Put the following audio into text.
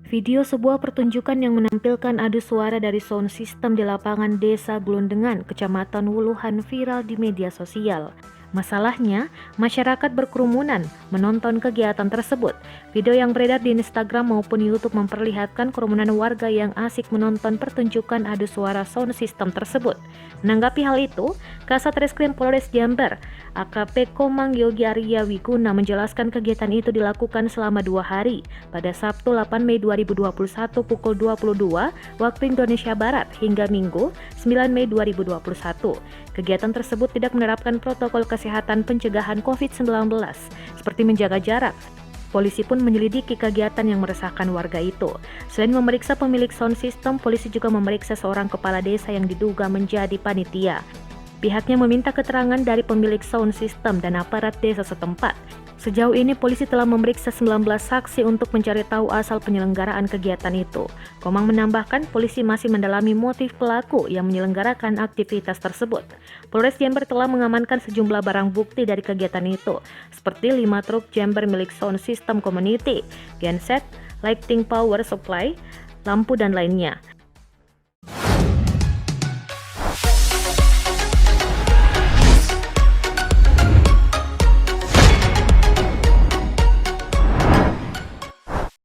Video sebuah pertunjukan yang menampilkan adu suara dari sound system di lapangan Desa Glondengan, Kecamatan Wuluhan viral di media sosial. Masalahnya, masyarakat berkerumunan menonton kegiatan tersebut. Video yang beredar di Instagram maupun YouTube memperlihatkan kerumunan warga yang asik menonton pertunjukan adu suara sound system tersebut. Menanggapi hal itu, Kasat Reskrim Polres Jember, AKP Komang Yogi Arya Wiguna menjelaskan kegiatan itu dilakukan selama 2 hari, pada Sabtu 8 Mei 2021 pukul 22 waktu Indonesia Barat hingga Minggu 9 Mei 2021. Kegiatan tersebut tidak menerapkan protokol kesehatan pencegahan COVID-19 seperti menjaga jarak. Polisi pun menyelidiki kegiatan yang meresahkan warga itu. Selain memeriksa pemilik sound system, polisi juga memeriksa seorang kepala desa yang diduga menjadi panitia. Pihaknya meminta keterangan dari pemilik sound system dan aparat desa setempat. Sejauh ini polisi telah memeriksa 19 saksi untuk mencari tahu asal penyelenggaraan kegiatan itu. Komang menambahkan polisi masih mendalami motif pelaku yang menyelenggarakan aktivitas tersebut. Polres Jember telah mengamankan sejumlah barang bukti dari kegiatan itu, seperti 5 truk Jember milik Sound System Community, genset, lighting power supply, lampu dan lainnya.